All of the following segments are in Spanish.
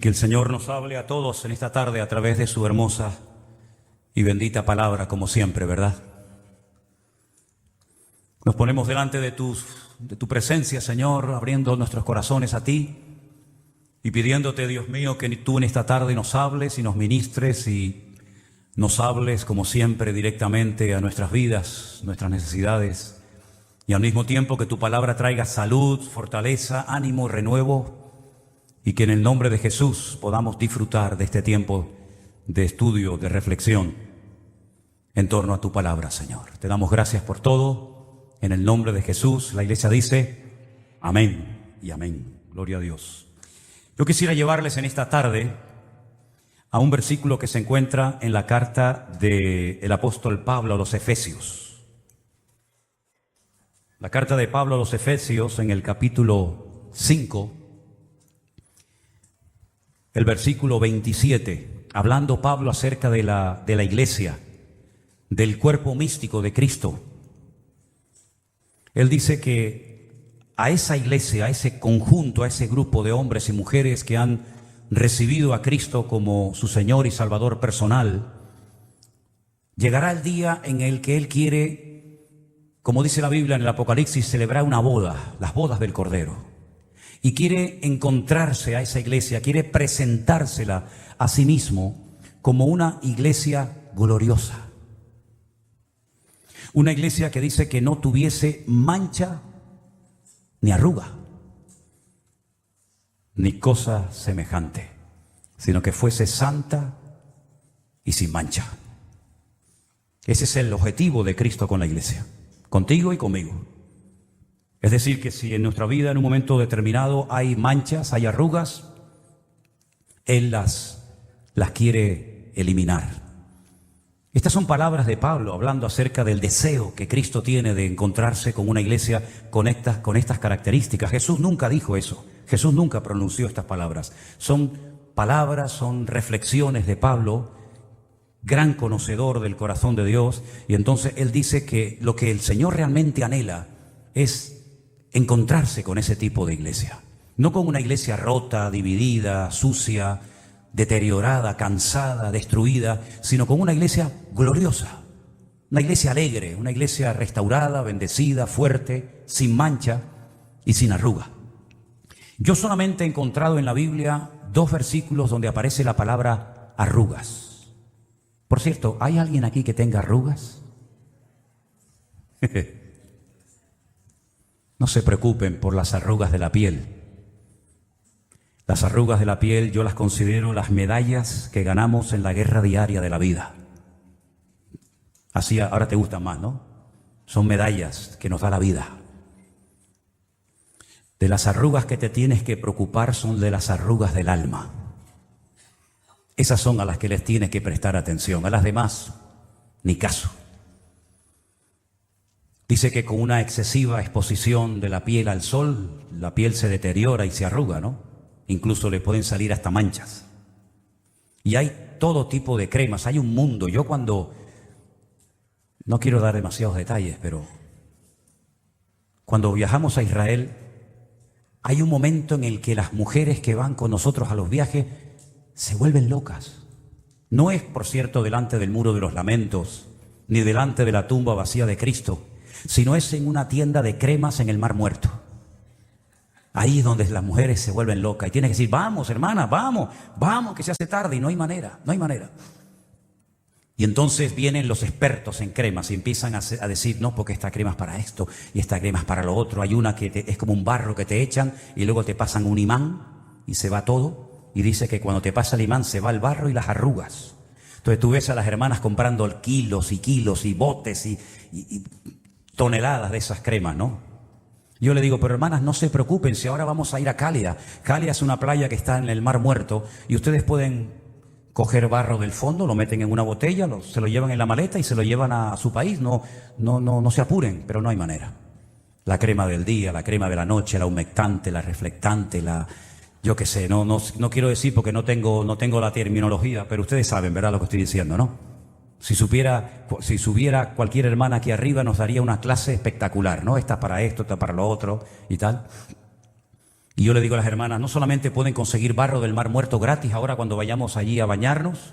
que el Señor nos hable a todos en esta tarde a través de su hermosa y bendita palabra, como siempre, ¿verdad? Nos ponemos delante de tu presencia, Señor, abriendo nuestros corazones a ti y pidiéndote, Dios mío, que tú en esta tarde nos hables y nos ministres y nos hables, como siempre, directamente a nuestras vidas, nuestras necesidades, y al mismo tiempo que tu palabra traiga salud, fortaleza, ánimo, renuevo, y que en el nombre de Jesús podamos disfrutar de este tiempo de estudio, de reflexión en torno a tu palabra, Señor. Te damos gracias por todo. En el nombre de Jesús, la iglesia dice amén y amén. Gloria a Dios. Yo quisiera llevarles en esta tarde a un versículo que se encuentra en la carta del apóstol Pablo a los Efesios. La carta de Pablo a los Efesios, en el capítulo 5, el versículo 27, hablando Pablo acerca de la iglesia, del cuerpo místico de Cristo. Él dice que a esa iglesia, a ese conjunto, a ese grupo de hombres y mujeres que han recibido a Cristo como su Señor y Salvador personal, llegará el día en el que Él quiere, como dice la Biblia en el Apocalipsis, celebrar una boda, las bodas del Cordero. Y quiere encontrarse a esa iglesia, quiere presentársela a sí mismo como una iglesia gloriosa. Una iglesia que dice que no tuviese mancha ni arruga, ni cosa semejante, sino que fuese santa y sin mancha. Ese es el objetivo de Cristo con la iglesia, contigo y conmigo. Es decir, que si en nuestra vida en un momento determinado hay manchas, hay arrugas, Él las quiere eliminar. Estas son palabras de Pablo hablando acerca del deseo que Cristo tiene de encontrarse con una iglesia con estas características. Jesús nunca dijo eso, Jesús nunca pronunció estas palabras. Son palabras, son reflexiones de Pablo, gran conocedor del corazón de Dios, y entonces Él dice que lo que el Señor realmente anhela es encontrarse con ese tipo de iglesia, no con una iglesia rota, dividida, sucia, deteriorada, cansada, destruida, sino con una iglesia gloriosa, una iglesia alegre, una iglesia restaurada, bendecida, fuerte, sin mancha y sin arruga. Yo solamente he encontrado en la Biblia 2 versículos donde aparece la palabra arrugas. Por cierto, ¿hay alguien aquí que tenga arrugas? No se preocupen por las arrugas de la piel. Las arrugas de la piel yo las considero las medallas que ganamos en la guerra diaria de la vida. Así ahora te gustan más, ¿no? Son medallas que nos da la vida. De las arrugas que te tienes que preocupar son de las arrugas del alma. Esas son a las que les tienes que prestar atención. A las demás, ni caso. Dice que con una excesiva exposición de la piel al sol, la piel se deteriora y se arruga, ¿no? Incluso le pueden salir hasta manchas. Y hay todo tipo de cremas, hay un mundo. Yo no quiero dar demasiados detalles, pero cuando viajamos a Israel, hay un momento en el que las mujeres que van con nosotros a los viajes se vuelven locas. No es, por cierto, delante del muro de los lamentos, ni delante de la tumba vacía de Cristo, sino es en una tienda de cremas en el Mar Muerto. Ahí es donde las mujeres se vuelven locas y tienen que decir, vamos hermana, vamos, que se hace tarde, y no hay manera. Y entonces vienen los expertos en cremas y empiezan a decir, no, porque esta crema es para esto y esta crema es para lo otro. Hay una que es como un barro que te echan y luego te pasan un imán y se va todo. Y dice que cuando te pasa el imán se va el barro y las arrugas. Entonces tú ves a las hermanas comprando kilos y kilos y botes y toneladas de esas cremas, ¿no? Yo le digo, pero hermanas, no se preocupen, si ahora vamos a ir a Calia. Calia es una playa que está en el Mar Muerto y ustedes pueden coger barro del fondo, lo meten en una botella, se lo llevan en la maleta y se lo llevan a su país. No se apuren, pero no hay manera. La crema del día, la crema de la noche, la humectante, la reflectante, yo qué sé, no quiero decir porque no tengo la terminología, pero ustedes saben, ¿verdad?, lo que estoy diciendo, ¿no? Si subiera cualquier hermana aquí arriba nos daría una clase espectacular, ¿no? Esta para esto, esta para lo otro y tal. Y yo le digo a las hermanas, no solamente pueden conseguir barro del Mar Muerto gratis ahora cuando vayamos allí a bañarnos,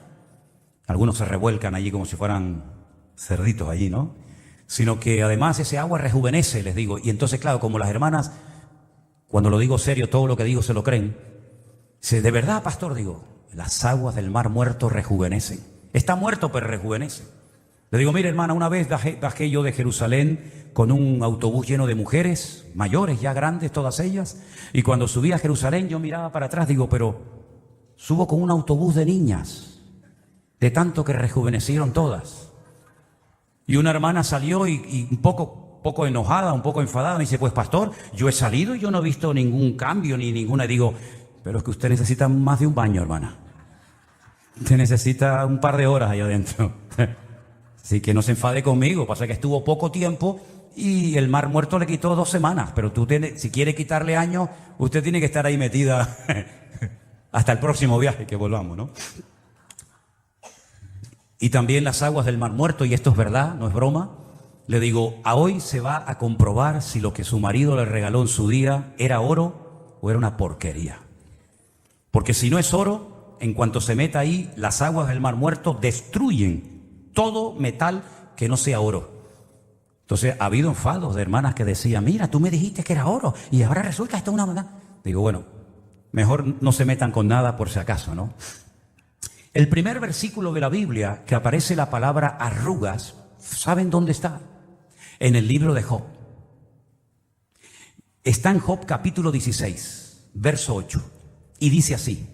algunos se revuelcan allí como si fueran cerditos allí, ¿no? Sino que además ese agua rejuvenece, les digo. Y entonces, claro, como las hermanas, cuando lo digo serio, todo lo que digo se lo creen. Dice, ¿de verdad, pastor? Digo, las aguas del Mar Muerto rejuvenecen. Está muerto, pero rejuvenece. Le digo, mire, hermana, una vez bajé yo de Jerusalén con un autobús lleno de mujeres, mayores, ya grandes, todas ellas. Y cuando subí a Jerusalén, yo miraba para atrás, digo, pero subo con un autobús de niñas, de tanto que rejuvenecieron todas. Y una hermana salió y un poco enojada, un poco enfadada, me dice, pues pastor, yo he salido y yo no he visto ningún cambio ni ninguna. Digo, pero es que usted necesita más de un baño, hermana. Usted necesita un par de horas allá adentro. Así que no se enfade conmigo, pasa que estuvo poco tiempo y el Mar Muerto le quitó 2 semanas, pero si quiere quitarle años, usted tiene que estar ahí metida hasta el próximo viaje que volvamos, ¿no? Y también las aguas del Mar Muerto, y esto es verdad, no es broma, le digo, a hoy se va a comprobar si lo que su marido le regaló en su día era oro o era una porquería. Porque si no es oro, en cuanto se meta ahí, las aguas del Mar Muerto destruyen todo metal que no sea oro. Entonces ha habido enfados de hermanas que decían, mira, tú me dijiste que era oro y ahora resulta que esto es una maldad. Digo, bueno, mejor no se metan con nada por si acaso, ¿no? El primer versículo de la Biblia que aparece la palabra arrugas, ¿saben dónde está? En el libro de Job. Está en Job capítulo 16, verso 8. Y dice así,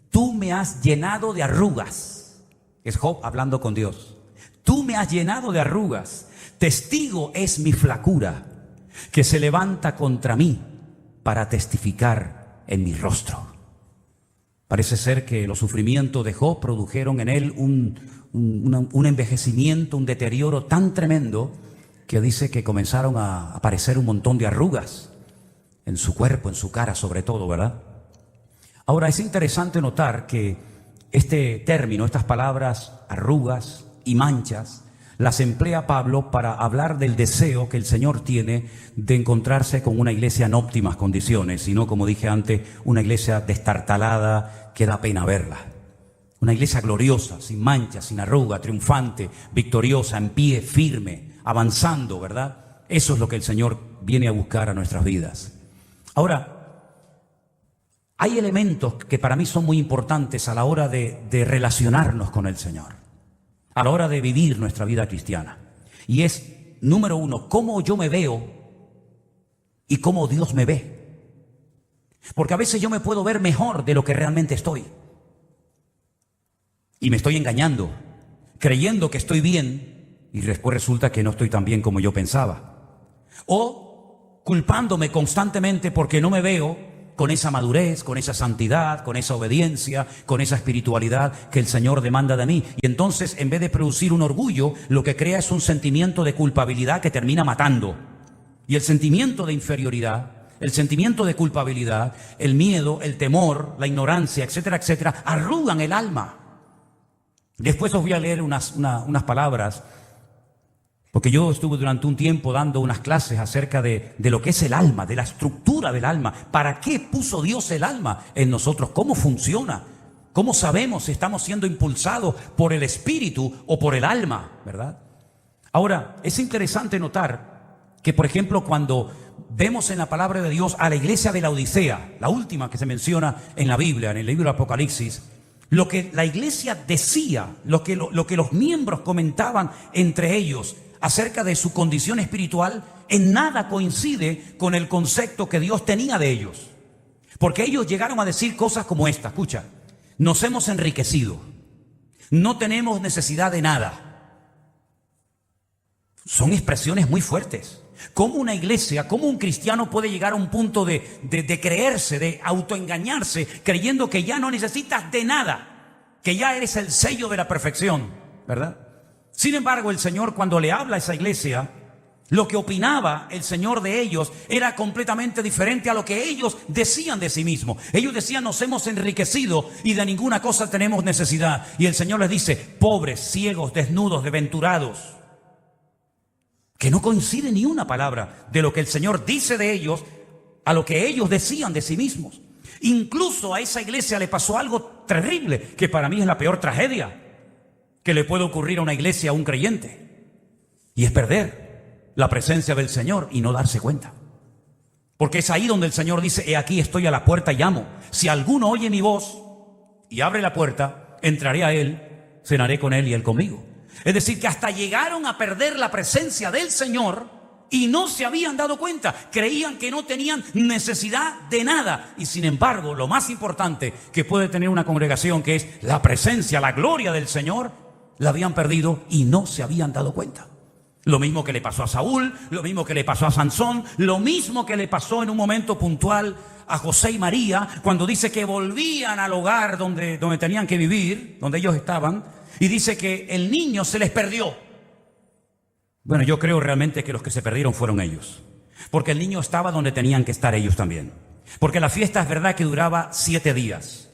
tú me has llenado de arrugas. Es Job hablando con Dios. Tú me has llenado de arrugas. Testigo es mi flacura, que se levanta contra mí para testificar en mi rostro. Parece ser que los sufrimientos de Job produjeron en él un envejecimiento, un deterioro tan tremendo que dice que comenzaron a aparecer un montón de arrugas en su cuerpo, en su cara sobre todo, ¿verdad? Ahora es interesante notar que este término, estas palabras arrugas y manchas, las emplea Pablo para hablar del deseo que el Señor tiene de encontrarse con una iglesia en óptimas condiciones, sino, como dije antes, una iglesia destartalada que da pena verla. Una iglesia gloriosa, sin manchas, sin arruga, triunfante, victoriosa, en pie, firme, avanzando, ¿verdad? Eso es lo que el Señor viene a buscar a nuestras vidas. Ahora, hay elementos que para mí son muy importantes a la hora de relacionarnos con el Señor, a la hora de vivir nuestra vida cristiana. Y es, número 1, cómo yo me veo y cómo Dios me ve. Porque a veces yo me puedo ver mejor de lo que realmente estoy. Y me estoy engañando, creyendo que estoy bien, y después resulta que no estoy tan bien como yo pensaba. O culpándome constantemente porque no me veo con esa madurez, con esa santidad, con esa obediencia, con esa espiritualidad que el Señor demanda de mí. Y entonces, en vez de producir un orgullo, lo que crea es un sentimiento de culpabilidad que termina matando. Y el sentimiento de inferioridad, el sentimiento de culpabilidad, el miedo, el temor, la ignorancia, etcétera, etcétera, arrugan el alma. Después os voy a leer unas palabras, porque yo estuve durante un tiempo dando unas clases acerca de lo que es el alma, de la estructura del alma. ¿Para qué puso Dios el alma en nosotros? ¿Cómo funciona? ¿Cómo sabemos si estamos siendo impulsados por el espíritu o por el alma? ¿Verdad? Ahora, es interesante notar que, por ejemplo, cuando vemos en la palabra de Dios a la iglesia de la Odisea, la última que se menciona en la Biblia, en el libro de Apocalipsis, lo que la iglesia decía, lo que los miembros comentaban entre ellos acerca de su condición espiritual, en nada coincide con el concepto que Dios tenía de ellos. Porque ellos llegaron a decir cosas como esta, escucha, nos hemos enriquecido, no tenemos necesidad de nada. Son expresiones muy fuertes. ¿Cómo una iglesia, cómo un cristiano puede llegar a un punto de creerse, de autoengañarse, creyendo que ya no necesitas de nada, que ya eres el sello de la perfección, ¿verdad? Sin embargo, el Señor, cuando le habla a esa iglesia, lo que opinaba el Señor de ellos era completamente diferente a lo que ellos decían de sí mismos. Ellos decían, nos hemos enriquecido y de ninguna cosa tenemos necesidad. Y el Señor les dice, pobres, ciegos, desnudos, desventurados. Que no coincide ni una palabra de lo que el Señor dice de ellos a lo que ellos decían de sí mismos. Incluso a esa iglesia le pasó algo terrible, que para mí es la peor tragedia que le puede ocurrir a una iglesia, a un creyente, y es perder la presencia del Señor y no darse cuenta. Porque es ahí donde el Señor dice: he aquí estoy a la puerta y llamo. Si alguno oye mi voz y abre la puerta, entraré a él, cenaré con él y él conmigo. Es decir, que hasta llegaron a perder la presencia del Señor y no se habían dado cuenta. Creían que no tenían necesidad de nada. Y sin embargo, lo más importante que puede tener una congregación, que es la presencia, la gloria del Señor, la habían perdido y no se habían dado cuenta. Lo mismo que le pasó a Saúl, lo mismo que le pasó a Sansón, lo mismo que le pasó en un momento puntual a José y María, cuando dice que volvían al hogar donde tenían que vivir, donde ellos estaban, y dice que el niño se les perdió. Bueno, yo creo realmente que los que se perdieron fueron ellos, porque el niño estaba donde tenían que estar ellos también. Porque la fiesta es verdad que duraba 7 días,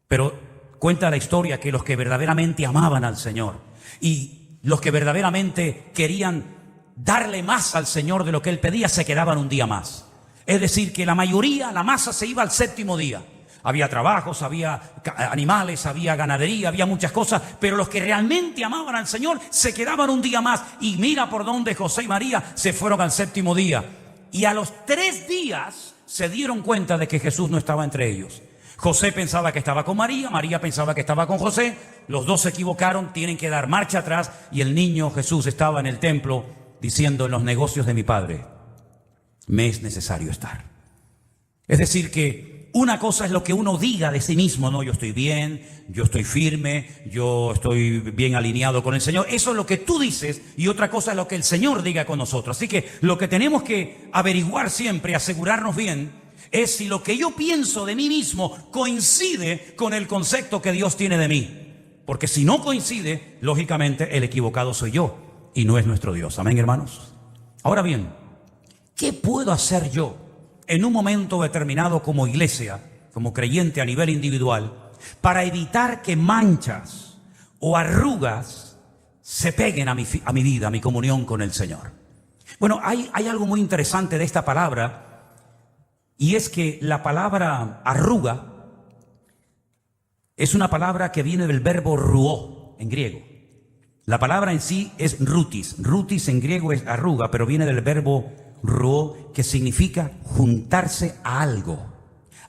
pero cuenta la historia que los que verdaderamente amaban al Señor y los que verdaderamente querían darle más al Señor de lo que Él pedía, se quedaban un día más. Es decir, que la mayoría, la masa, se iba al 7º día. Había trabajos, había animales, había ganadería, había muchas cosas, pero los que realmente amaban al Señor se quedaban un día más. Y mira por dónde José y María se fueron al 7º día. Y a los 3 días se dieron cuenta de que Jesús no estaba entre ellos. José pensaba que estaba con María, María pensaba que estaba con José. Los dos se equivocaron, tienen que dar marcha atrás. Y el niño Jesús estaba en el templo diciendo: en los negocios de mi Padre me es necesario estar. Es decir, que una cosa es lo que uno diga de sí mismo, ¿no? Yo estoy bien, yo estoy firme, yo estoy bien alineado con el Señor. Eso es lo que tú dices, y otra cosa es lo que el Señor diga con nosotros. Así que lo que tenemos que averiguar siempre, asegurarnos bien, es si lo que yo pienso de mí mismo coincide con el concepto que Dios tiene de mí. Porque si no coincide, lógicamente el equivocado soy yo y no es nuestro Dios. Amén, hermanos. Ahora bien, ¿qué puedo hacer yo en un momento determinado como iglesia, como creyente a nivel individual, para evitar que manchas o arrugas se peguen a mi vida, a mi comunión con el Señor? Bueno, hay algo muy interesante de esta palabra, y es que la palabra arruga es una palabra que viene del verbo ruó en griego. La palabra en sí es rutis. Rutis en griego es arruga, pero viene del verbo ruó, que significa juntarse a algo.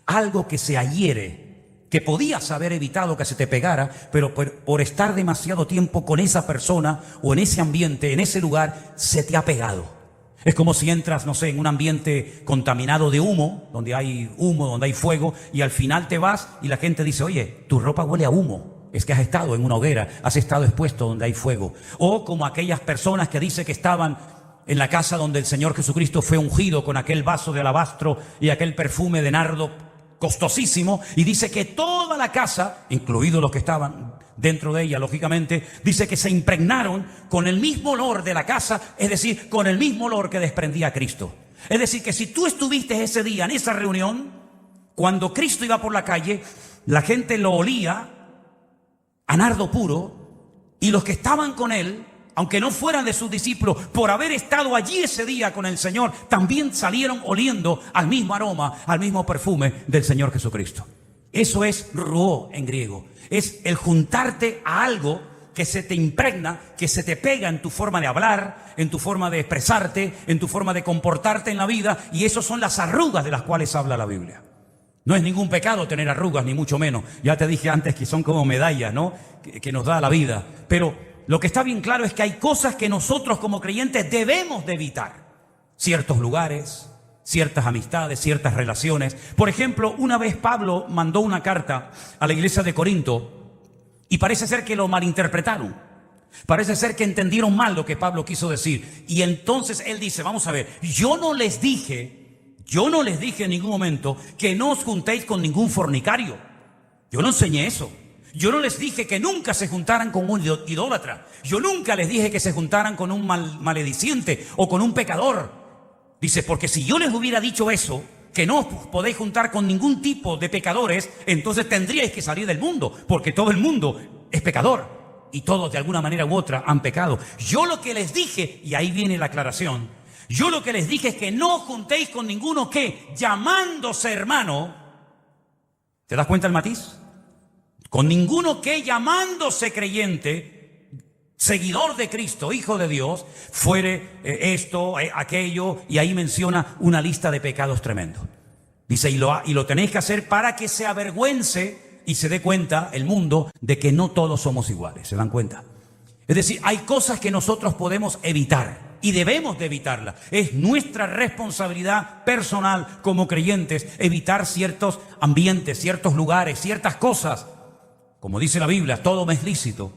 Algo que se adhiere, que podías haber evitado que se te pegara, pero por estar demasiado tiempo con esa persona o en ese ambiente, en ese lugar, se te ha pegado. Es como si entras, no sé, en un ambiente contaminado de humo, donde hay fuego, y al final te vas y la gente dice: oye, tu ropa huele a humo. Es que has estado en una hoguera, has estado expuesto donde hay fuego. O como aquellas personas que dice que estaban en la casa donde el Señor Jesucristo fue ungido con aquel vaso de alabastro y aquel perfume de nardo costosísimo, y dice que toda la casa, incluidos los que estaban dentro de ella, lógicamente, dice que se impregnaron con el mismo olor de la casa, es decir, con el mismo olor que desprendía Cristo. Es decir, que si tú estuviste ese día en esa reunión, cuando Cristo iba por la calle, la gente lo olía a nardo puro, y los que estaban con él, aunque no fueran de sus discípulos, por haber estado allí ese día con el Señor, también salieron oliendo al mismo aroma, al mismo perfume del Señor Jesucristo. Eso es ruó en griego. Es el juntarte a algo que se te impregna, que se te pega en tu forma de hablar, en tu forma de expresarte, en tu forma de comportarte en la vida. Y eso son las arrugas de las cuales habla la Biblia. No es ningún pecado tener arrugas, ni mucho menos. Ya te dije antes que son como medallas, ¿no? Que nos da la vida. Pero lo que está bien claro es que hay cosas que nosotros como creyentes debemos de evitar. Ciertos lugares, ciertas amistades, ciertas relaciones. Por ejemplo, una vez Pablo mandó una carta a la iglesia de Corinto y parece ser que lo malinterpretaron. Parece ser que entendieron mal lo que Pablo quiso decir. Y entonces él dice: vamos a ver, yo no les dije en ningún momento que no os juntéis con ningún fornicario. Yo no enseñé eso. Yo no les dije que nunca se juntaran con un idólatra. Yo nunca les dije que se juntaran con un malediciente o con un pecador. Dice, porque si yo les hubiera dicho eso, que no os podéis juntar con ningún tipo de pecadores, entonces tendríais que salir del mundo, porque todo el mundo es pecador y todos de alguna manera u otra han pecado. Yo lo que les dije, y ahí viene la aclaración, Yo lo que les dije es que no os juntéis con ninguno que, llamándose hermano, ¿te das cuenta el matiz? Con ninguno que, llamándose creyente, seguidor de Cristo, hijo de Dios, fuere esto, aquello, y ahí menciona una lista de pecados tremendos. Dice, y lo tenéis que hacer para que se avergüence y se dé cuenta el mundo de que no todos somos iguales. ¿Se dan cuenta? Es decir, hay cosas que nosotros podemos evitar y debemos de evitarlas. Es nuestra responsabilidad personal como creyentes evitar ciertos ambientes, ciertos lugares, ciertas cosas. Como dice la Biblia, todo me es lícito,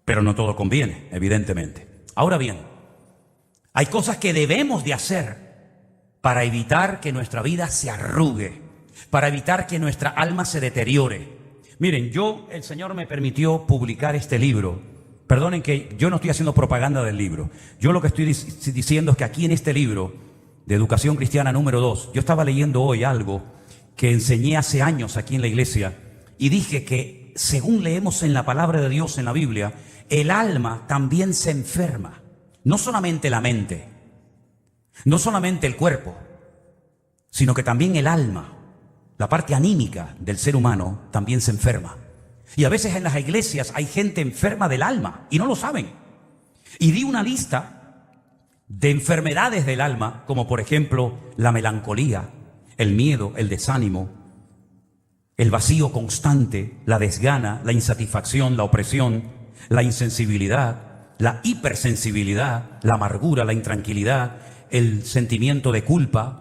pero no todo conviene, evidentemente. Ahora bien, hay cosas que debemos de hacer para evitar que nuestra vida se arrugue, para evitar que nuestra alma se deteriore. Miren, el Señor me permitió publicar este libro. Perdonen que yo no estoy haciendo propaganda del libro. Yo lo que estoy diciendo es que aquí en este libro de Educación Cristiana número 2, yo estaba leyendo hoy algo que enseñé hace años aquí en la iglesia y dije que según leemos en la palabra de Dios en la Biblia, el alma también se enferma. No solamente la mente, no solamente el cuerpo, sino que también el alma, la parte anímica del ser humano también se enferma. Y a veces en las iglesias hay gente enferma del alma y no lo saben. Y di una lista de enfermedades del alma, como por ejemplo la melancolía, el miedo, el desánimo, el vacío constante, la desgana, la insatisfacción, la opresión, la insensibilidad, la hipersensibilidad, la amargura, la intranquilidad, el sentimiento de culpa,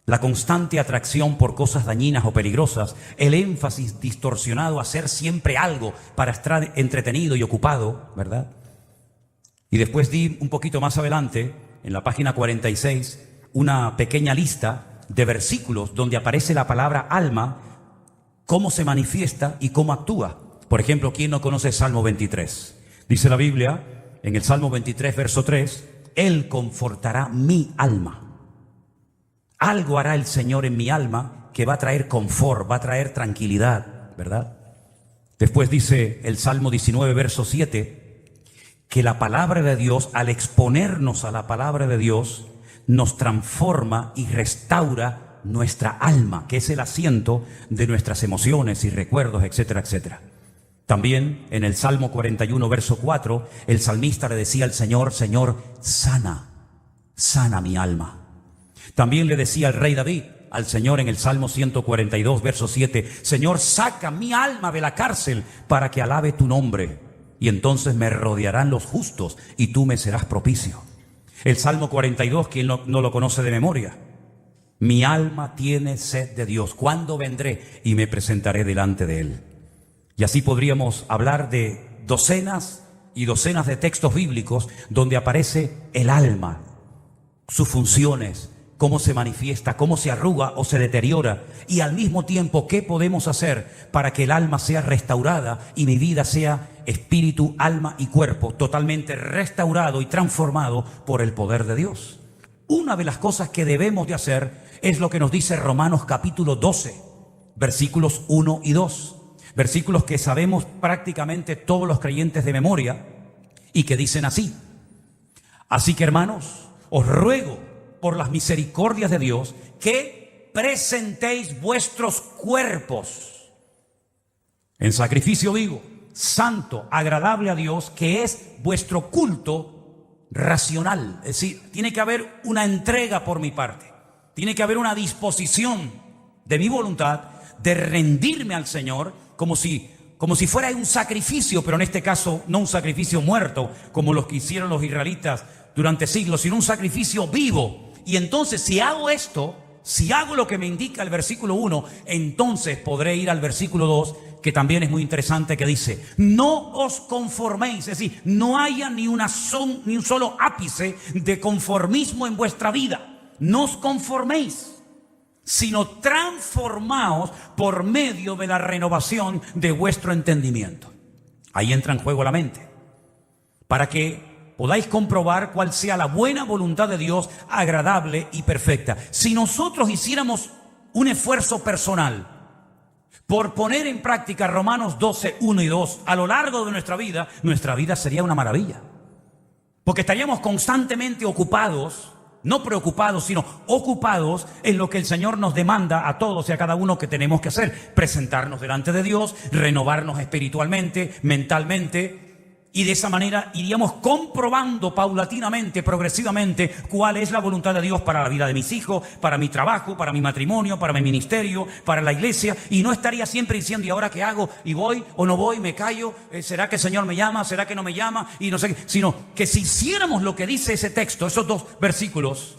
la constante atracción por cosas dañinas o peligrosas, el énfasis distorsionado a hacer siempre algo para estar entretenido y ocupado, ¿verdad? Y después di un poquito más adelante, en la página 46, una pequeña lista de versículos donde aparece la palabra alma, cómo se manifiesta y cómo actúa. Por ejemplo, ¿quién no conoce Salmo 23? Dice la Biblia, en el Salmo 23, verso 3, Él confortará mi alma. Algo hará el Señor en mi alma que va a traer confort, va a traer tranquilidad, ¿verdad? Después dice el Salmo 19, verso 7, que la palabra de Dios, al exponernos a la palabra de Dios, nos transforma y restaura nuestra alma, que es el asiento de nuestras emociones y recuerdos, etcétera, etcétera. También en el Salmo 41, verso 4, el salmista le decía al Señor, Señor, sana mi alma. También le decía el rey David al Señor en el Salmo 142, verso 7, Señor, saca mi alma de la cárcel para que alabe tu nombre, y entonces me rodearán los justos y tú me serás propicio. El Salmo 42, ¿quién no lo conoce de memoria? Mi alma tiene sed de Dios. ¿Cuándo vendré y me presentaré delante de Él? Y así podríamos hablar de docenas y docenas de textos bíblicos donde aparece el alma, sus funciones, cómo se manifiesta, cómo se arruga o se deteriora, y al mismo tiempo qué podemos hacer para que el alma sea restaurada y mi vida sea espíritu, alma y cuerpo totalmente restaurado y transformado por el poder de Dios. Una de las cosas que debemos de hacer es lo que nos dice Romanos capítulo 12, versículos 1 y 2, versículos que sabemos prácticamente todos los creyentes de memoria y que dicen así: así que hermanos, os ruego por las misericordias de Dios, que presentéis vuestros cuerpos en sacrificio vivo, santo, agradable a Dios, que es vuestro culto racional. Es decir, tiene que haber una entrega por mi parte, tiene que haber una disposición de mi voluntad de rendirme al Señor como si fuera un sacrificio, pero en este caso no un sacrificio muerto, como los que hicieron los israelitas durante siglos, sino un sacrificio vivo. Y entonces si hago esto, si hago lo que me indica el versículo 1, entonces podré ir al versículo 2, que también es muy interesante, que dice: no os conforméis, es decir, no haya ni un solo ápice de conformismo en vuestra vida. No os conforméis, sino transformaos por medio de la renovación de vuestro entendimiento. Ahí entra en juego la mente, para que podáis comprobar cuál sea la buena voluntad de Dios, agradable y perfecta. Si nosotros hiciéramos un esfuerzo personal por poner en práctica Romanos 12, 1 y 2 a lo largo de nuestra vida sería una maravilla. Porque estaríamos constantemente ocupados, no preocupados, sino ocupados en lo que el Señor nos demanda a todos y a cada uno que tenemos que hacer. Presentarnos delante de Dios, renovarnos espiritualmente, mentalmente. Y de esa manera iríamos comprobando paulatinamente, progresivamente, cuál es la voluntad de Dios para la vida de mis hijos, para mi trabajo, para mi matrimonio, para mi ministerio, para la iglesia. Y no estaría siempre diciendo, ¿y ahora qué hago? ¿Y voy o no voy? ¿Me callo? ¿Será que el Señor me llama? ¿Será que no me llama? Y no sé qué. Sino que si hiciéramos lo que dice ese texto, esos 2 versículos,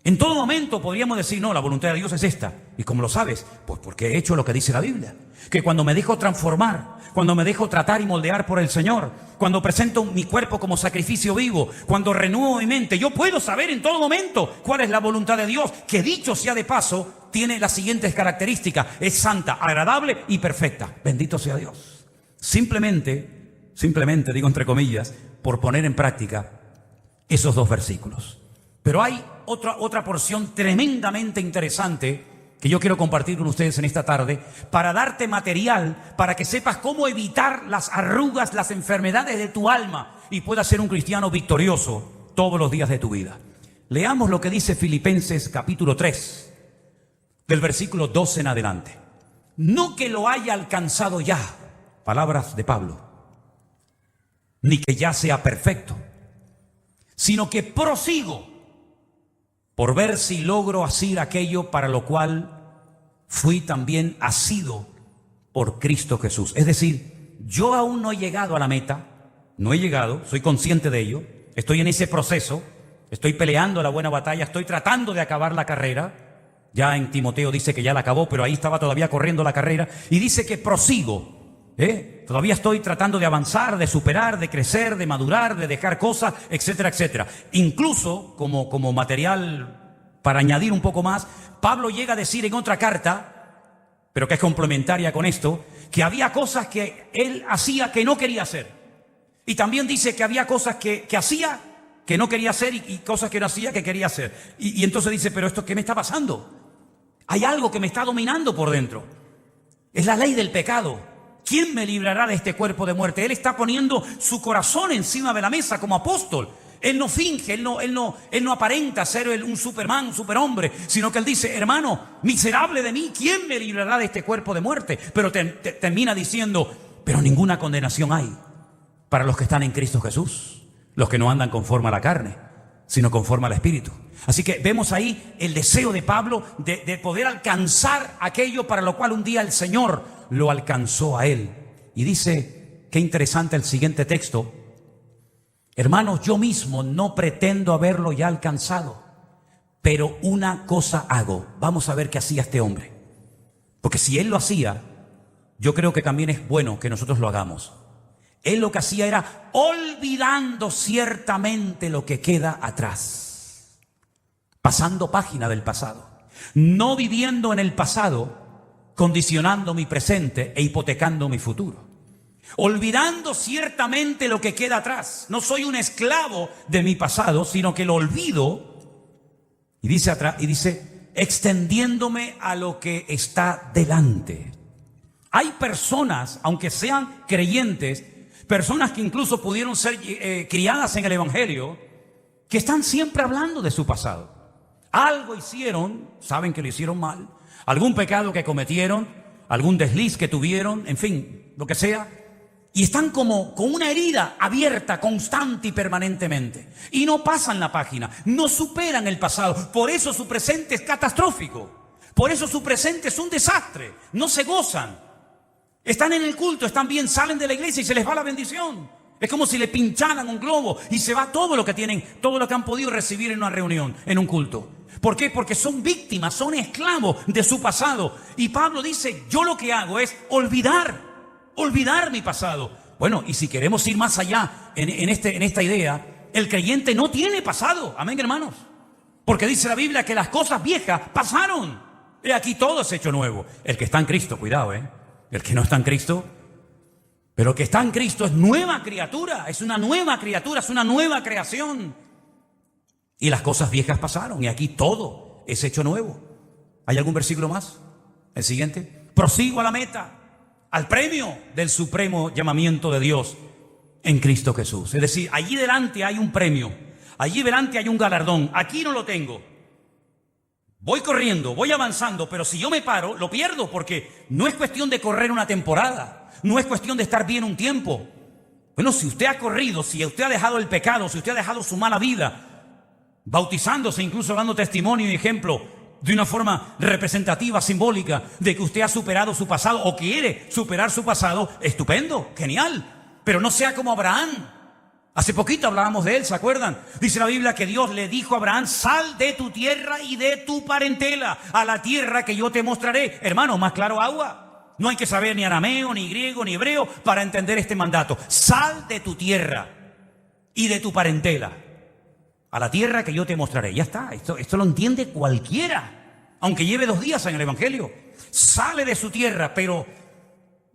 en todo momento podríamos decir, no, la voluntad de Dios es esta. ¿Y cómo lo sabes? Pues porque he hecho lo que dice la Biblia. Que cuando me dejo transformar, cuando me dejo tratar y moldear por el Señor, cuando presento mi cuerpo como sacrificio vivo, cuando renuevo mi mente, yo puedo saber en todo momento cuál es la voluntad de Dios, que dicho sea de paso, tiene las siguientes características: es santa, agradable y perfecta. Bendito sea Dios. Simplemente, digo entre comillas, por poner en práctica esos 2 versículos. Pero hay otra porción tremendamente interesante que yo quiero compartir con ustedes en esta tarde, para darte material, para que sepas cómo evitar las arrugas, las enfermedades de tu alma y puedas ser un cristiano victorioso todos los días de tu vida. Leamos lo que dice Filipenses capítulo 3, del versículo 12 en adelante. No que lo haya alcanzado ya, palabras de Pablo, ni que ya sea perfecto, sino que prosigo por ver si logro hacer aquello para lo cual fui también asido por Cristo Jesús. Es decir, yo aún no he llegado a la meta, no he llegado, soy consciente de ello, estoy en ese proceso, estoy peleando la buena batalla, estoy tratando de acabar la carrera. Ya en Timoteo dice que ya la acabó, pero ahí estaba todavía corriendo la carrera, y dice que prosigo. Todavía estoy tratando de avanzar, de superar, de crecer, de madurar, de dejar cosas, etcétera, etcétera. Incluso, como material para añadir un poco más, Pablo llega a decir en otra carta, pero que es complementaria con esto, que había cosas que él hacía que no quería hacer. Y también dice que había cosas que hacía que no quería hacer y cosas que no hacía que quería hacer. Y entonces dice, pero ¿esto qué me está pasando? Hay algo que me está dominando por dentro. Es la ley del pecado. ¿Quién me librará de este cuerpo de muerte? Él está poniendo su corazón encima de la mesa como apóstol. Él no finge, él no aparenta ser un Superman, un superhombre, sino que él dice, hermano, miserable de mí, ¿quién me librará de este cuerpo de muerte? Pero termina diciendo, pero ninguna condenación hay para los que están en Cristo Jesús, los que no andan conforme a la carne, sino conforme al Espíritu. Así que vemos ahí el deseo de Pablo de poder alcanzar aquello para lo cual un día el Señor lo alcanzó a él. Y dice, qué interesante el siguiente texto: hermanos, yo mismo no pretendo haberlo ya alcanzado, pero una cosa hago. Vamos a ver qué hacía este hombre, porque si él lo hacía, yo creo que también es bueno que nosotros lo hagamos. Él lo que hacía era olvidando ciertamente lo que queda atrás, pasando página del pasado, no viviendo en el pasado, condicionando mi presente e hipotecando mi futuro. Olvidando ciertamente lo que queda atrás. No soy un esclavo de mi pasado, sino que lo olvido. Y dice, extendiéndome a lo que está delante. Hay personas, aunque sean creyentes, personas que incluso pudieron ser criadas en el Evangelio, que están siempre hablando de su pasado. Algo hicieron, saben que lo hicieron mal, algún pecado que cometieron, algún desliz que tuvieron, en fin, lo que sea, y están como con una herida abierta constante y permanentemente, y no pasan la página, no superan el pasado. Por eso su presente es catastrófico, por eso su presente es un desastre, no se gozan. Están en el culto, están bien, salen de la iglesia y se les va la bendición. Es como si le pincharan un globo y se va todo lo que tienen, todo lo que han podido recibir en una reunión, en un culto. ¿Por qué? Porque son víctimas, son esclavos de su pasado. Y Pablo dice, yo lo que hago es olvidar mi pasado. Bueno, y si queremos ir más allá en esta idea, el creyente no tiene pasado. Amén, hermanos. Porque dice la Biblia que las cosas viejas pasaron. Y aquí todo es hecho nuevo. El que está en Cristo, cuidado, el que no está en Cristo, pero el que está en Cristo es nueva criatura, es una nueva criatura, es una nueva creación. Y las cosas viejas pasaron y aquí todo es hecho nuevo. ¿Hay algún versículo más? El siguiente. Prosigo a la meta, al premio del supremo llamamiento de Dios en Cristo Jesús. Es decir, allí delante hay un premio, allí delante hay un galardón, aquí no lo tengo. Voy corriendo, voy avanzando, pero si yo me paro, lo pierdo, porque no es cuestión de correr una temporada, no es cuestión de estar bien un tiempo. Bueno, si usted ha corrido, si usted ha dejado el pecado, si usted ha dejado su mala vida, bautizándose, incluso dando testimonio y ejemplo de una forma representativa, simbólica, de que usted ha superado su pasado o quiere superar su pasado, estupendo, genial, pero no sea como Abraham. Hace poquito hablábamos de él, ¿se acuerdan? Dice la Biblia que Dios le dijo a Abraham: sal de tu tierra y de tu parentela a la tierra que yo te mostraré. Hermano, más claro agua. No hay que saber ni arameo, ni griego, ni hebreo para entender este mandato. Sal de tu tierra y de tu parentela a la tierra que yo te mostraré. Ya está, esto lo entiende cualquiera, aunque lleve 2 días en el Evangelio. Sale de su tierra, pero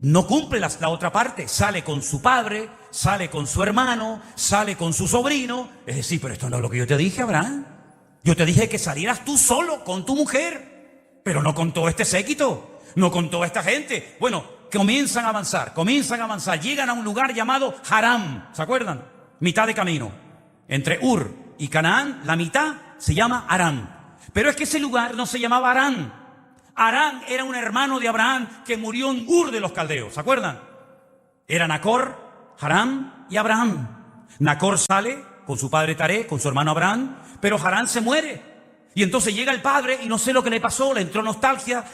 no cumple la otra parte. Sale con su padre, sale con su hermano, sale con su sobrino. Es decir, pero esto no es lo que yo te dije, Abraham. Yo te dije que salieras tú solo con tu mujer, pero no con todo este séquito, no con toda esta gente. Bueno, comienzan a avanzar, llegan a un lugar llamado Harán, ¿se acuerdan? Mitad de camino, entre Ur y Canaán, la mitad se llama Harán. Pero es que ese lugar no se llamaba Harán. Harán era un hermano de Abraham que murió en Ur de los Caldeos, ¿se acuerdan? Era Nacor, Harán y Abraham. Nacor sale con su padre Taré, con su hermano Abraham, pero Harán se muere. Y entonces llega el padre y no sé lo que le pasó, le entró nostalgia,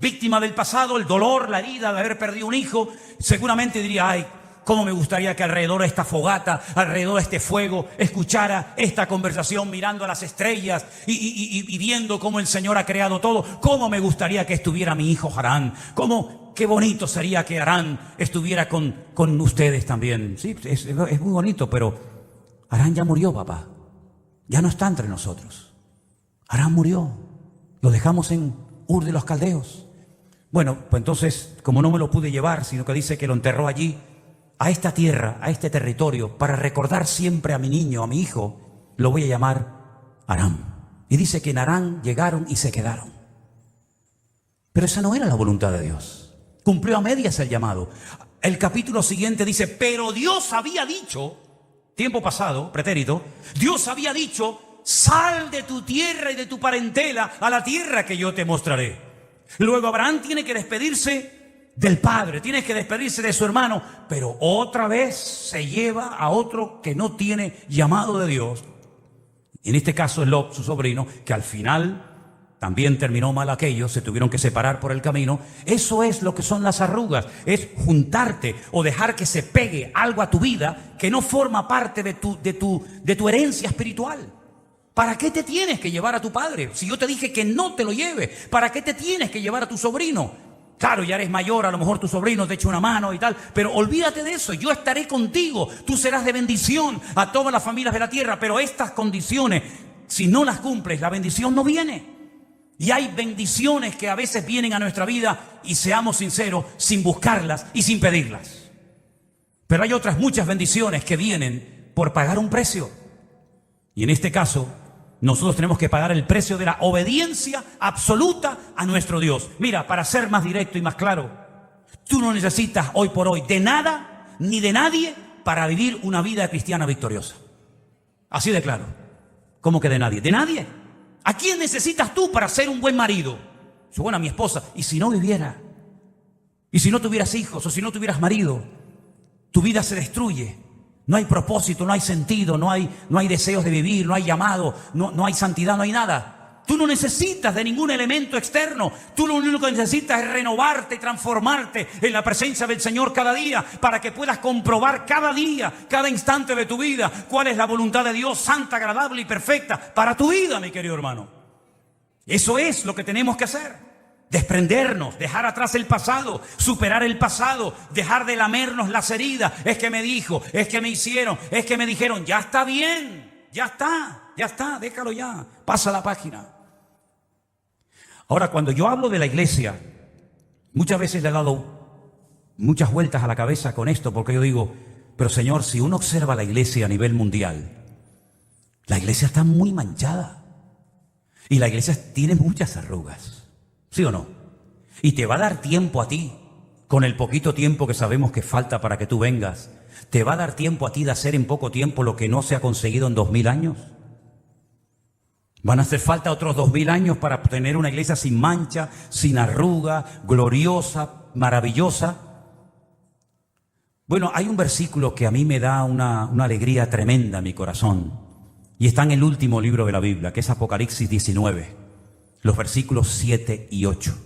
víctima del pasado, el dolor, la herida de haber perdido un hijo. Seguramente diría: ay, cómo me gustaría que alrededor de esta fogata, alrededor de este fuego, escuchara esta conversación mirando a las estrellas y viendo cómo el Señor ha creado todo. Cómo me gustaría que estuviera mi hijo Harán. Qué bonito sería que Harán estuviera con ustedes también. Sí, es muy bonito, pero Harán ya murió, papá. Ya no está entre nosotros. Harán murió. Lo dejamos en Ur de los Caldeos. Bueno, pues entonces, como no me lo pude llevar, sino que dice que lo enterró allí, a esta tierra, a este territorio, para recordar siempre a mi niño, a mi hijo, lo voy a llamar Aram. Y dice que en Aram llegaron y se quedaron. Pero esa no era la voluntad de Dios. Cumplió a medias el llamado. El capítulo siguiente dice: pero Dios había dicho, tiempo pasado, pretérito, Dios había dicho: sal de tu tierra y de tu parentela a la tierra que yo te mostraré. Luego Abraham tiene que despedirse del padre, tiene que despedirse de su hermano, pero otra vez se lleva a otro que no tiene llamado de Dios. En este caso es Lot, su sobrino, que al final también terminó mal aquello, se tuvieron que separar por el camino. Eso es lo que son las arrugas, es juntarte o dejar que se pegue algo a tu vida que no forma parte de tu herencia espiritual. ¿Para qué te tienes que llevar a tu padre? Si yo te dije que no te lo lleves, ¿para qué te tienes que llevar a tu sobrino? Claro, ya eres mayor, a lo mejor tu sobrino te echa una mano y tal, pero olvídate de eso, yo estaré contigo, tú serás de bendición a todas las familias de la tierra, pero estas condiciones, si no las cumples, la bendición no viene. Y hay bendiciones que a veces vienen a nuestra vida, y seamos sinceros, sin buscarlas y sin pedirlas. Pero hay otras muchas bendiciones que vienen por pagar un precio. Y en este caso, nosotros tenemos que pagar el precio de la obediencia absoluta a nuestro Dios. Mira, para ser más directo y más claro, tú no necesitas hoy por hoy de nada ni de nadie para vivir una vida cristiana victoriosa. Así de claro. ¿Cómo que de nadie? ¿De nadie? ¿A quién necesitas tú para ser un buen marido? Bueno, a mi esposa. ¿Y si no viviera? ¿Y si no tuvieras hijos o si no tuvieras marido? Tu vida se destruye. No hay propósito, no hay sentido, no hay deseos de vivir, no hay llamado, no hay santidad, no hay nada. Tú no necesitas de ningún elemento externo. Tú lo único que necesitas es renovarte y transformarte en la presencia del Señor cada día, para que puedas comprobar cada día, cada instante de tu vida, cuál es la voluntad de Dios, santa, agradable y perfecta para tu vida, mi querido hermano. Eso es lo que tenemos que hacer. Desprendernos, dejar atrás el pasado, superar el pasado, dejar de lamernos las heridas. Es que me dijo, es que me hicieron, es que me dijeron. Ya está bien, ya está, déjalo ya, pasa la página. Ahora, cuando yo hablo de la iglesia, muchas veces le he dado muchas vueltas a la cabeza con esto, porque yo digo: pero Señor, si uno observa la iglesia a nivel mundial, la iglesia está muy manchada y la iglesia tiene muchas arrugas. ¿Sí o no? Y te va a dar tiempo a ti con el poquito tiempo que sabemos que falta para que tú vengas, ¿te va a dar tiempo a ti de hacer en poco tiempo lo que no se ha conseguido en 2000 años? ¿Van a hacer falta otros 2000 años para tener una iglesia sin mancha, sin arruga, gloriosa, maravillosa? Bueno, hay un versículo que a mí me da una alegría tremenda en mi corazón, y está en el último libro de la Biblia, que es Apocalipsis 19, los versículos 7 y 8.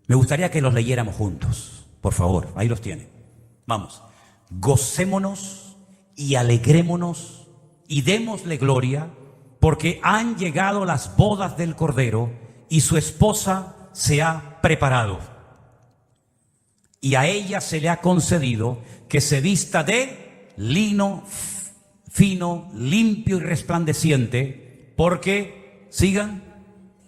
Me gustaría que los leyéramos juntos, por favor, ahí los tiene. Vamos, gocémonos y alegrémonos y démosle gloria, porque han llegado las bodas del Cordero y su esposa se ha preparado. Y a ella se le ha concedido que se vista de lino fino, limpio y resplandeciente, porque, sigan,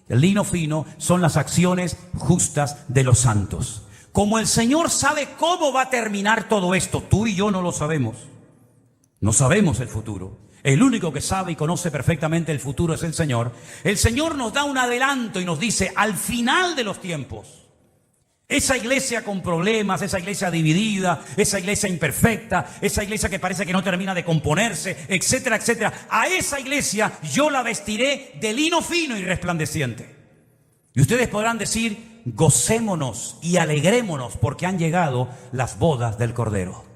el lino fino son las acciones justas de los santos. Como el Señor sabe cómo va a terminar todo esto, tú y yo no lo sabemos. No sabemos el futuro. El único que sabe y conoce perfectamente el futuro es el Señor. El Señor nos da un adelanto y nos dice, al final de los tiempos, esa iglesia con problemas, esa iglesia dividida, esa iglesia imperfecta, esa iglesia que parece que no termina de componerse, etcétera, etcétera, a esa iglesia yo la vestiré de lino fino y resplandeciente. Y ustedes podrán decir, gocémonos y alegrémonos porque han llegado las bodas del Cordero.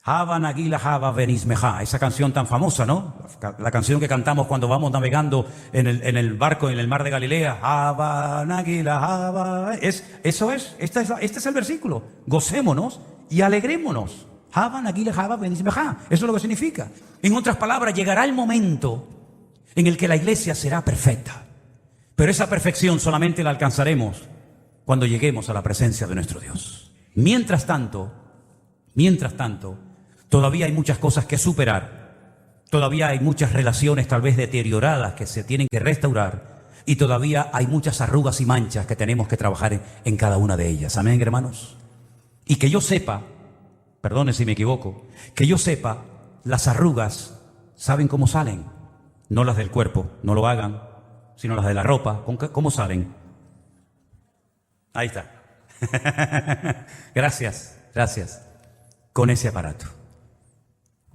Haba Nagila Haba Benismeja, esa canción tan famosa, ¿no? La canción que cantamos cuando vamos navegando en el barco en el mar de Galilea. Haba Nagila Haba. Este es el versículo. Gocémonos y alegrémonos. Haba Nagila Haba Benismeja. Eso es lo que significa. En otras palabras, llegará el momento en el que la iglesia será perfecta. Pero esa perfección solamente la alcanzaremos cuando lleguemos a la presencia de nuestro Dios. Mientras tanto, todavía hay muchas cosas que superar, todavía hay muchas relaciones tal vez deterioradas que se tienen que restaurar y todavía hay muchas arrugas y manchas que tenemos que trabajar en cada una de ellas. Amén, hermanos. Y que yo sepa, perdone si me equivoco, que yo sepa, las arrugas, ¿saben cómo salen? No las del cuerpo, no lo hagan, sino las de la ropa. ¿Cómo salen? Ahí está. Gracias. Con ese aparato.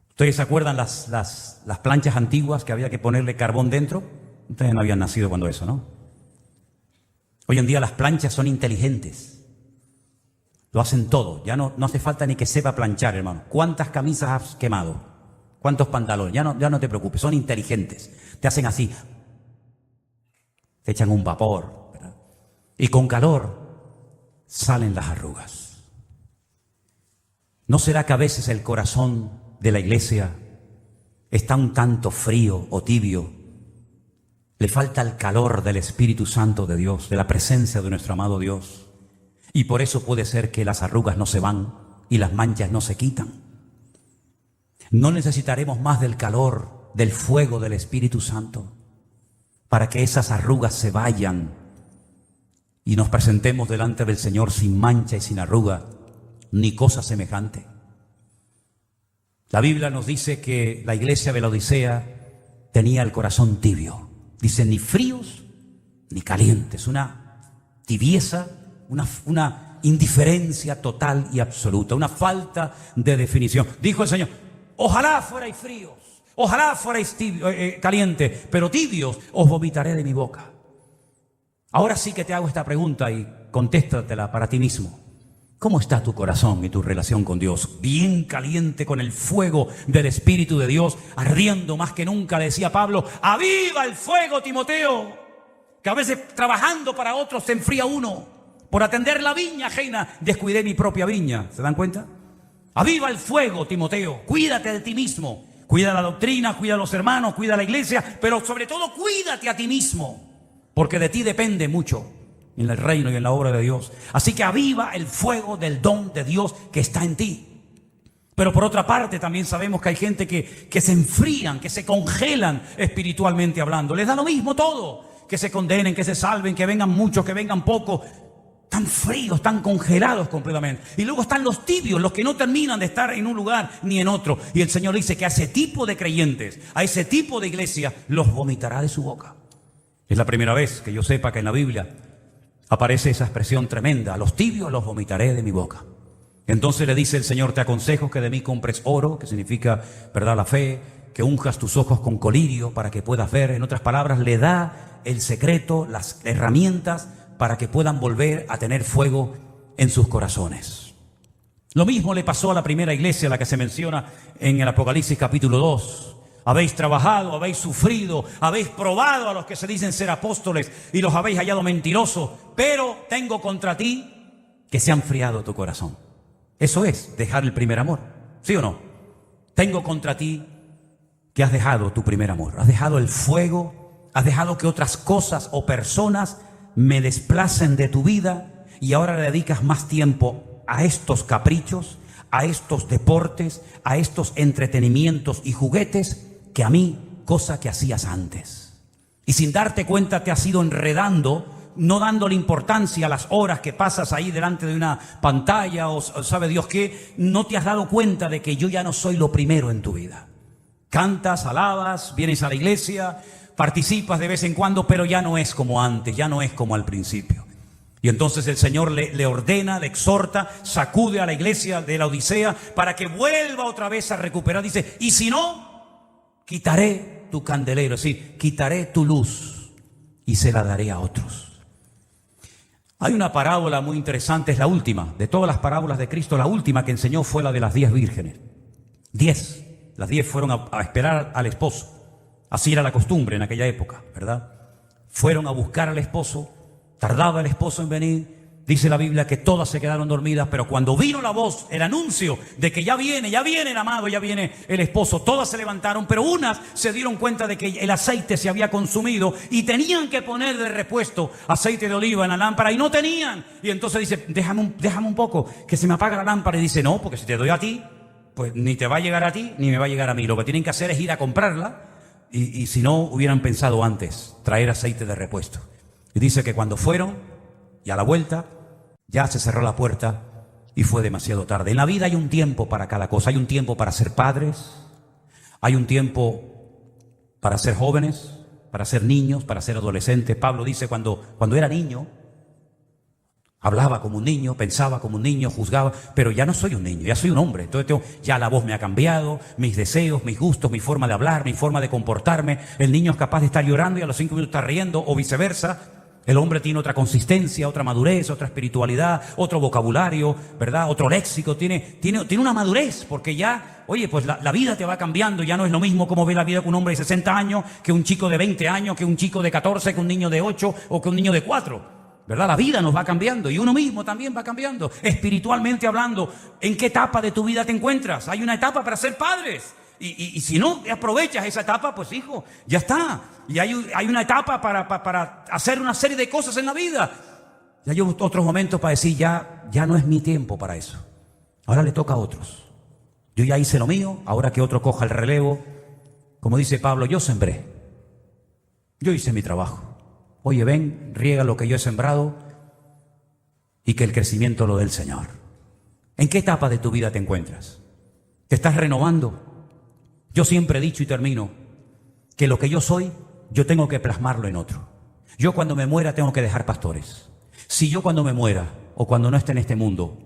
¿Ustedes se acuerdan las planchas antiguas que había que ponerle carbón dentro? Ustedes no habían nacido cuando eso, ¿no? Hoy en día las planchas son inteligentes. Lo hacen todo. Ya no hace falta ni que sepa planchar, hermano. ¿Cuántas camisas has quemado? ¿Cuántos pantalones? Ya no te preocupes, son inteligentes. Te hacen así. Te echan un vapor, ¿verdad? Y con calor salen las arrugas. ¿No será que a veces el corazón de la iglesia está un tanto frío o tibio? Le falta el calor del Espíritu Santo de Dios, de la presencia de nuestro amado Dios. Y por eso puede ser que las arrugas no se van y las manchas no se quitan. No necesitaremos más del calor, del fuego del Espíritu Santo para que esas arrugas se vayan y nos presentemos delante del Señor sin mancha y sin arruga, ni cosa semejante. La Biblia nos dice que la iglesia de la Odisea tenía el corazón tibio. Dice, ni fríos ni calientes, una tibieza, una indiferencia total y absoluta, una falta de definición. Dijo el Señor, ojalá fuerais fríos, ojalá fuerais calientes, pero tibios os vomitaré de mi boca. Ahora sí que te hago esta pregunta y contéstatela para ti mismo. ¿Cómo está tu corazón y tu relación con Dios? Bien caliente con el fuego del Espíritu de Dios, ardiendo más que nunca, decía Pablo, ¡aviva el fuego, Timoteo! Que a veces trabajando para otros se enfría uno. Por atender la viña ajena, descuidé mi propia viña. ¿Se dan cuenta? ¡Aviva el fuego, Timoteo! Cuídate de ti mismo. Cuida la doctrina, cuida a los hermanos, cuida a la iglesia, pero sobre todo cuídate a ti mismo, porque de ti depende mucho en el reino y en la obra de Dios. Así que aviva el fuego del don de Dios que está en ti. Pero por otra parte también sabemos que hay gente que se enfrían, que se congelan espiritualmente hablando. Les da lo mismo todo. Que se condenen, que se salven, que vengan muchos, que vengan pocos. Tan fríos, tan congelados completamente. Y luego están los tibios, los que no terminan de estar en un lugar ni en otro. Y el Señor dice que a ese tipo de creyentes, a ese tipo de iglesia, los vomitará de su boca. Es la primera vez que yo sepa que en la Biblia aparece esa expresión tremenda: a los tibios los vomitaré de mi boca. Entonces le dice el Señor: te aconsejo que de mí compres oro, que significa, ¿verdad?, la fe, que unjas tus ojos con colirio para que puedas ver. En otras palabras, le da el secreto, las herramientas para que puedan volver a tener fuego en sus corazones. Lo mismo le pasó a la primera iglesia, la que se menciona en el Apocalipsis capítulo 2. Habéis trabajado, habéis sufrido, habéis probado a los que se dicen ser apóstoles y los habéis hallado mentirosos, pero tengo contra ti que se ha enfriado tu corazón. Eso es dejar el primer amor, ¿sí o no? Tengo contra ti que has dejado tu primer amor, has dejado el fuego, has dejado que otras cosas o personas me desplacen de tu vida y ahora le dedicas más tiempo a estos caprichos, a estos deportes, a estos entretenimientos y juguetes que a mí, cosa que hacías antes. Y sin darte cuenta te has ido enredando, no dándole importancia a las horas que pasas ahí delante de una pantalla o sabe Dios qué. No te has dado cuenta de que yo ya no soy lo primero en tu vida. Cantas, alabas, vienes a la iglesia, participas de vez en cuando, pero ya no es como antes, ya no es como al principio. Y entonces el Señor le ordena, le exhorta, sacude a la iglesia de la Odisea para que vuelva otra vez a recuperar. Dice: y si no, quitaré tu candelero, es decir, quitaré tu luz y se la daré a otros. Hay una parábola muy interesante, es la última de todas las parábolas de Cristo. La última que enseñó fue la de las 10 vírgenes. 10. Las 10 fueron a esperar al esposo. Así era la costumbre en aquella época, ¿verdad? Fueron a buscar al esposo. Tardaba el esposo en venir. Dice la Biblia que todas se quedaron dormidas, pero cuando vino la voz, el anuncio de que ya viene el amado, ya viene el esposo, todas se levantaron, pero unas se dieron cuenta de que el aceite se había consumido y tenían que poner de repuesto aceite de oliva en la lámpara y no tenían. Y entonces dice: déjame un poco, que se me apaga la lámpara. Y dice: no, porque si te doy a ti, pues ni te va a llegar a ti, ni me va a llegar a mí. Lo que tienen que hacer es ir a comprarla y si no, hubieran pensado antes traer aceite de repuesto. Y dice que cuando fueron y a la vuelta ya se cerró la puerta y fue demasiado tarde. En la vida hay un tiempo para cada cosa. Hay un tiempo para ser padres, hay un tiempo para ser jóvenes, para ser niños, para ser adolescentes. Pablo dice: cuando era niño, hablaba como un niño, pensaba como un niño, juzgaba, pero ya no soy un niño, ya soy un hombre. Entonces ya la voz me ha cambiado, mis deseos, mis gustos, mi forma de hablar, mi forma de comportarme. El niño es capaz de estar llorando y a los 5 minutos está riendo, o viceversa. El hombre tiene otra consistencia, otra madurez, otra espiritualidad, otro vocabulario, ¿verdad? Otro léxico, tiene una madurez, porque ya, oye, pues la vida te va cambiando. Ya no es lo mismo como ve la vida que un hombre de 60 años, que un chico de 20 años, que un chico de 14, que un niño de 8 o que un niño de 4, ¿verdad? La vida nos va cambiando y uno mismo también va cambiando. Espiritualmente hablando, ¿en qué etapa de tu vida te encuentras? Hay una etapa para ser padres. Y si no aprovechas esa etapa, pues hijo, ya está. Y hay una etapa para hacer una serie de cosas en la vida. Y hay otros momentos para decir: ya no es mi tiempo para eso. Ahora le toca a otros. Yo ya hice lo mío, ahora que otro coja el relevo. Como dice Pablo: yo sembré. Yo hice mi trabajo. Oye, ven, riega lo que yo he sembrado y que el crecimiento lo dé el Señor. ¿En qué etapa de tu vida te encuentras? ¿Te estás renovando? Yo siempre he dicho y termino que lo que yo soy, yo tengo que plasmarlo en otro. Yo cuando me muera tengo que dejar pastores. Si yo cuando me muera o cuando no esté en este mundo,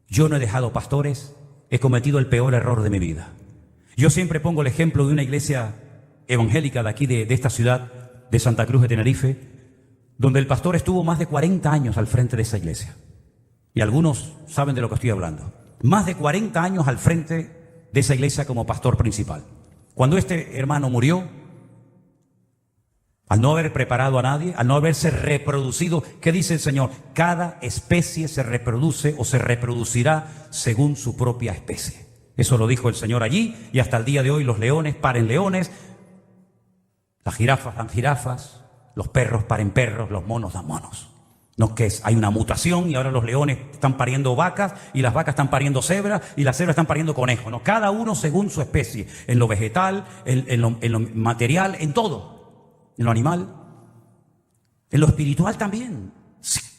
yo no he dejado pastores, he cometido el peor error de mi vida. Yo siempre pongo el ejemplo de una iglesia evangélica de aquí, de esta ciudad, de Santa Cruz de Tenerife, donde el pastor estuvo más de 40 años al frente de esa iglesia. Y algunos saben de lo que estoy hablando. Más de 40 años al frente de esa iglesia como pastor principal. Cuando este hermano murió, al no haber preparado a nadie, al no haberse reproducido, ¿qué dice el Señor? Cada especie se reproduce o se reproducirá según su propia especie. Eso lo dijo el Señor allí, y hasta el día de hoy los leones paren leones, las jirafas dan jirafas, los perros paren perros, los monos dan monos. No, que hay una mutación y ahora los leones están pariendo vacas y las vacas están pariendo cebras y las cebras están pariendo conejos. No, cada uno según su especie, en lo vegetal, en lo material, en todo, en lo animal, en lo espiritual también.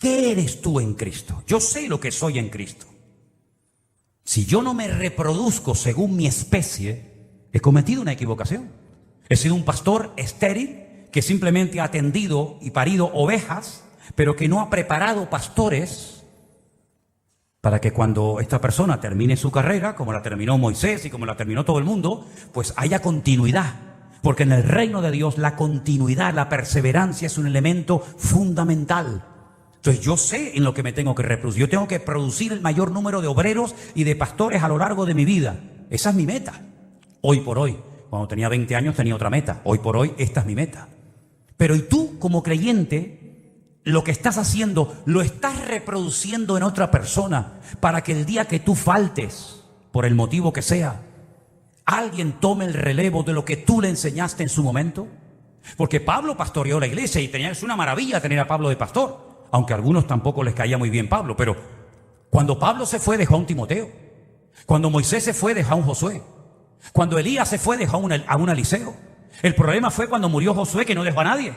¿Qué eres tú en Cristo? Yo sé lo que soy en Cristo. Si yo no me reproduzco según mi especie, he cometido una equivocación. He sido un pastor estéril que simplemente ha atendido y parido ovejas pero que no ha preparado pastores para que cuando esta persona termine su carrera, como la terminó Moisés y como la terminó todo el mundo, pues haya continuidad. Porque en el reino de Dios la continuidad, la perseverancia es un elemento fundamental. Entonces yo sé en lo que me tengo que reproducir. Yo tengo que producir el mayor número de obreros y de pastores a lo largo de mi vida. Esa es mi meta. Hoy por hoy. Cuando tenía 20 años tenía otra meta. Hoy por hoy esta es mi meta. Pero y tú como creyente, lo que estás haciendo, lo estás reproduciendo en otra persona para que el día que tú faltes, por el motivo que sea, alguien tome el relevo de lo que tú le enseñaste en su momento. Porque Pablo pastoreó la iglesia y es una maravilla tener a Pablo de pastor. Aunque a algunos tampoco les caía muy bien Pablo, pero cuando Pablo se fue dejó a un Timoteo. Cuando Moisés se fue dejó a un Josué. Cuando Elías se fue dejó a un Eliseo. El problema fue cuando murió Josué, que no dejó a nadie.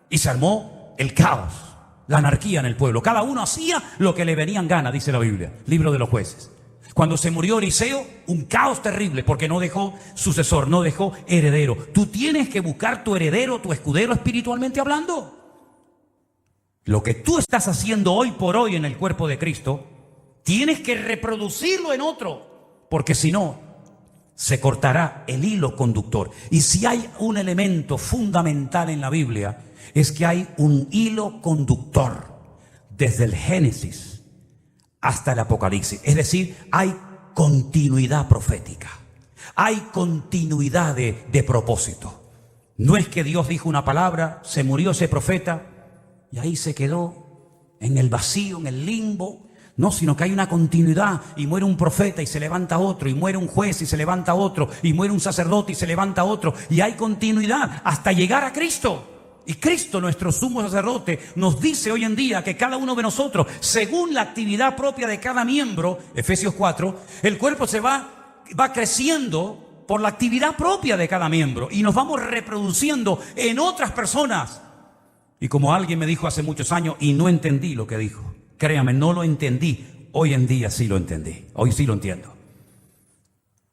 Y se armó el caos, la anarquía en el pueblo. Cada uno hacía lo que le venían ganas, dice la Biblia, libro de los jueces. Cuando se murió Eliseo, un caos terrible, porque no dejó sucesor, no dejó heredero. Tú tienes que buscar tu heredero, tu escudero espiritualmente hablando. Lo que tú estás haciendo hoy por hoy en el cuerpo de Cristo, tienes que reproducirlo en otro, porque si no, se cortará el hilo conductor. Y si hay un elemento fundamental en la Biblia, es que hay un hilo conductor desde el Génesis hasta el Apocalipsis. Es decir, hay continuidad profética, hay continuidad de propósito. No es que Dios dijo una palabra, se murió ese profeta y ahí se quedó en el vacío, en el limbo. No, sino que hay una continuidad y muere un profeta y se levanta otro, y muere un juez y se levanta otro, y muere un sacerdote y se levanta otro, y hay continuidad hasta llegar a Cristo. Y Cristo, nuestro sumo sacerdote, nos dice hoy en día que cada uno de nosotros, según la actividad propia de cada miembro, Efesios 4, el cuerpo se va creciendo por la actividad propia de cada miembro y nos vamos reproduciendo en otras personas. Y como alguien me dijo hace muchos años, y no entendí lo que dijo, créame, no lo entendí, hoy en día sí lo entendí, hoy sí lo entiendo.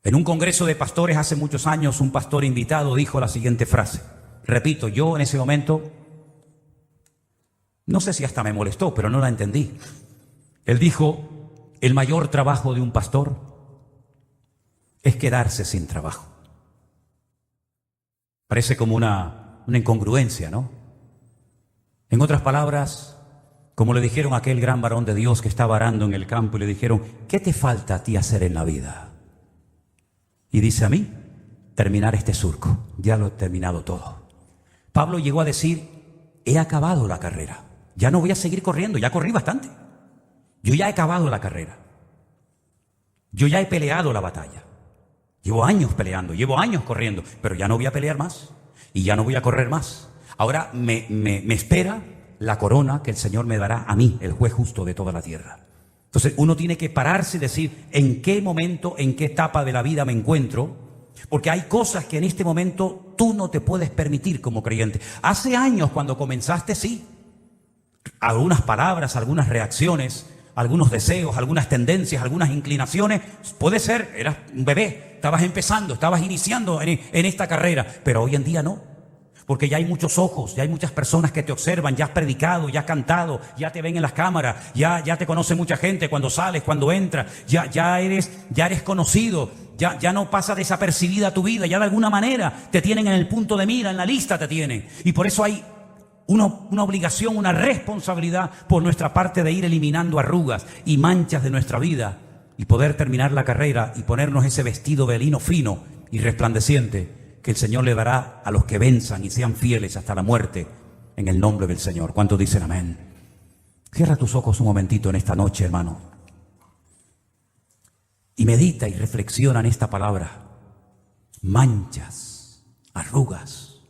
En un congreso de pastores hace muchos años, un pastor invitado dijo la siguiente frase. Repito, yo en ese momento, no sé si hasta me molestó, pero no la entendí. Él dijo, el mayor trabajo de un pastor es quedarse sin trabajo. Parece como una incongruencia, ¿no? En otras palabras, como le dijeron a aquel gran varón de Dios que estaba arando en el campo y le dijeron, ¿qué te falta a ti hacer en la vida? Y dice, a mí, terminar este surco, ya lo he terminado todo. Pablo llegó a decir, he acabado la carrera, ya no voy a seguir corriendo, ya corrí bastante. Yo ya he acabado la carrera, yo ya he peleado la batalla. Llevo años peleando, llevo años corriendo, pero ya no voy a pelear más y ya no voy a correr más. Ahora me espera la corona que el Señor me dará a mí, el juez justo de toda la tierra. Entonces uno tiene que pararse y decir en qué momento, en qué etapa de la vida me encuentro, porque hay cosas que en este momento tú no te puedes permitir como creyente. Hace años cuando comenzaste, sí, algunas palabras, algunas reacciones, algunos deseos, algunas tendencias, algunas inclinaciones, puede ser, eras un bebé, estabas empezando, estabas iniciando en esta carrera, pero hoy en día no. Porque ya hay muchos ojos, ya hay muchas personas que te observan, ya has predicado, ya has cantado, ya te ven en las cámaras, ya te conoce mucha gente cuando sales, cuando entras, ya eres conocido, ya no pasa desapercibida tu vida, ya de alguna manera te tienen en el punto de mira, en la lista te tienen. Y por eso hay una obligación, una responsabilidad por nuestra parte de ir eliminando arrugas y manchas de nuestra vida y poder terminar la carrera y ponernos ese vestido de lino fino y resplandeciente que el Señor le dará a los que venzan y sean fieles hasta la muerte en el nombre del Señor. ¿Cuántos dicen amén? Cierra tus ojos un momentito en esta noche, hermano, y medita y reflexiona en esta palabra. Manchas, arrugas.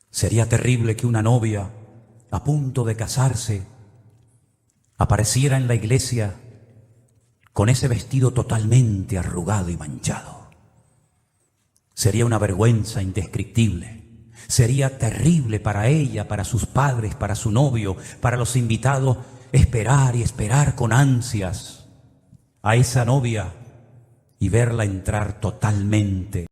Sería terrible que una novia a punto de casarse apareciera en la iglesia con ese vestido totalmente arrugado y manchado. Sería una vergüenza indescriptible. Sería terrible para ella, para sus padres, para su novio, para los invitados, esperar y esperar con ansias a esa novia y verla entrar totalmente